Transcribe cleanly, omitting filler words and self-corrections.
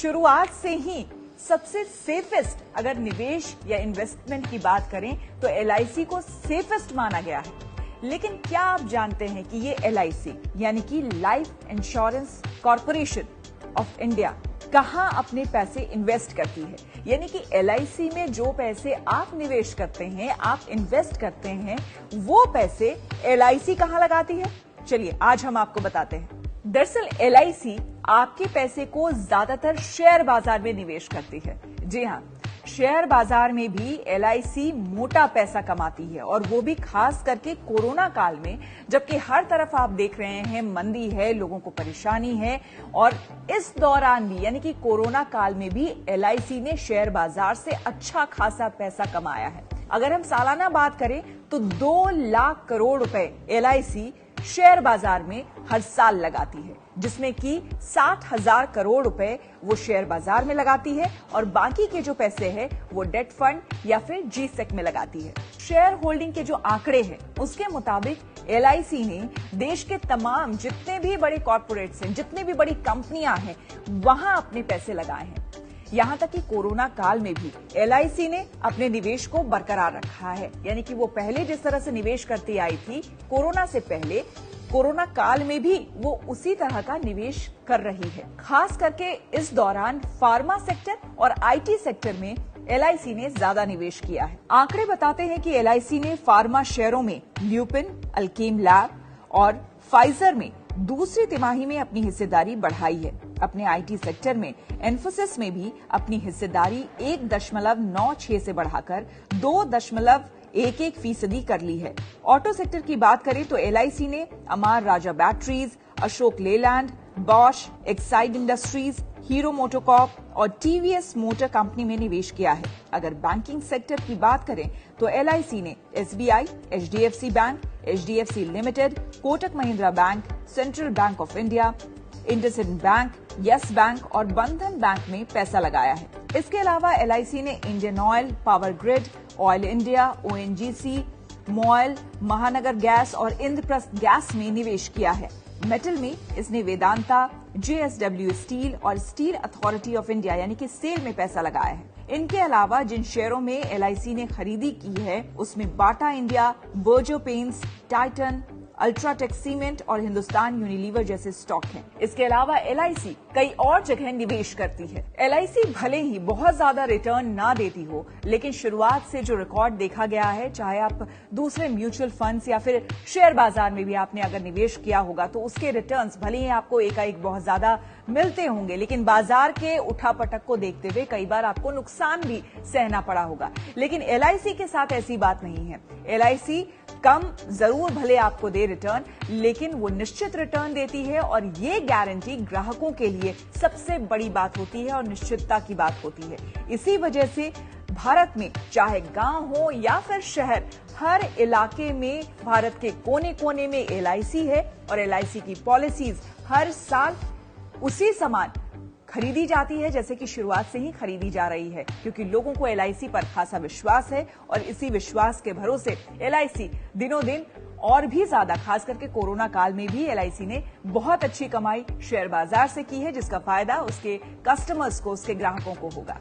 शुरुआत से ही सबसे सेफेस्ट अगर निवेश या इन्वेस्टमेंट की बात करें तो LIC को सेफेस्ट माना गया है। लेकिन क्या आप जानते हैं कि ये LIC यानी कि life insurance corporation of India कहां अपने पैसे इन्वेस्ट करती है? यानी कि LIC में जो पैसे आप निवेश करते हैं, आप इन्वेस्ट करते हैं, वो पैसे LIC कहां लगाती है? चलिए आज हम आपको बताते हैं। दरअसल LIC आपके पैसे को ज्यादातर शेयर बाजार में निवेश करती है। जी हाँ, शेयर बाजार में भी LIC मोटा पैसा कमाती है, और वो भी खास करके कोरोना काल में, जबकि हर तरफ आप देख रहे हैं मंदी है, लोगों को परेशानी है, और इस दौरान भी यानी कि कोरोना काल में भी LIC ने शेयर बाजार से अच्छा खासा पैसा कमाया है। अगर हम सालाना बात करें तो 2 लाख करोड़ रुपए LIC शेयर बाजार में हर साल लगाती है, जिसमें कि 60,000 करोड़ रुपए वो शेयर बाजार में लगाती है, और बाकी के जो पैसे हैं वो डेट फंड या फिर G-Sec में लगाती है। शेयर होल्डिंग के जो आंकड़े हैं उसके मुताबिक LIC ने देश के तमाम जितने भी बड़े कॉर्पोरेट्स हैं, जितने भी बड़ी कंपनियां हैं, वहां अपने पैसे लगाए हैं। यहां तक कि कोरोना काल में भी LIC ने अपने निवेश को बरकरार रखा है। यानी कि वो पहले जिस तरह से निवेश करती आई थी कोरोना से पहले, कोरोना काल में भी वो उसी तरह का निवेश कर रही है। खास करके इस दौरान फार्मा सेक्टर और IT सेक्टर में LIC ने ज्यादा निवेश किया है। आंकड़े बताते हैं कि LIC ने फार्मा शेयरों में ल्यूपिन, अल्केम लैब और फाइजर में दूसरी तिमाही में अपनी हिस्सेदारी बढ़ाई है। अपने IT सेक्टर में एन्फोसिस में भी अपनी हिस्सेदारी 1.96 से बढ़ाकर 2.11% कर ली है। ऑटो सेक्टर की बात करें तो LIC ने Amara Raja batteries, Ashok Leyland, Bosch, Exide Industries, Hero MotoCorp और TVS मोटर कंपनी में निवेश किया है। अगर बैंकिंग सेक्टर की बात करें तो LIC ने SBI, HDFC bank, HDFC limited, Kotak Mahindra bank, central bank of India, IndusInd bank, yes bank और बंधन बैंक में पैसा लगाया है। इसके अलावा LIC ने Indian oil, power grid, oil India, ONGC, Moyal, महानगर गैस और इंद्रप्रस्थ गैस में निवेश किया है। मेटल में इसने वेदांता, JSW स्टील और स्टील अथॉरिटी ऑफ इंडिया यानी कि सेल में पैसा लगाया है। इनके अलावा जिन शेयरों में LIC ने खरीदी की है उसमें Bata India, Berger paints, Titan, UltraTech cement और हिंदुस्तान यूनिलीवर जैसे स्टॉक हैं। इसके अलावा LIC कई और जगह निवेश करती है। LIC भले ही बहुत ज्यादा रिटर्न ना देती हो, लेकिन शुरुआत से जो रिकॉर्ड देखा गया है, चाहे आप दूसरे म्यूचुअल फंड्स या फिर शेयर बाजार में भी आपने अगर निवेश किया होगा तो उसके रिटर्न्स भले ही आपको एकाएक बहुत ज्यादा मिलते होंगे, लेकिन बाजार के उठापटक को देखते हुए कई बार आपको नुकसान भी सहना पड़ा होगा। लेकिन LIC के साथ ऐसी बात नहीं है। LIC कम जरूर भले आपको दे रिटर्न, लेकिन वो निश्चित रिटर्न देती है, और ये गारंटी ग्राहकों के लिए सबसे बड़ी बात होती है और निश्चितता की बात होती है। इसी वजह से भारत में चाहे गांव हो या फिर शहर, हर इलाके में भारत के कोने कोने में LIC है, और LIC की पॉलिसीज हर साल उसी समान खरीदी जाती है जैसे कि शुरुआत से ही खरीदी जा रही है, क्योंकि लोगों को LIC पर खासा विश्वास है, और इसी विश्वास के भरोसे LIC दिनों दिन और भी ज्यादा, खास करके कोरोना काल में भी LIC ने बहुत अच्छी कमाई शेयर बाजार से की है, जिसका फायदा उसके कस्टमर्स को, उसके ग्राहकों को होगा।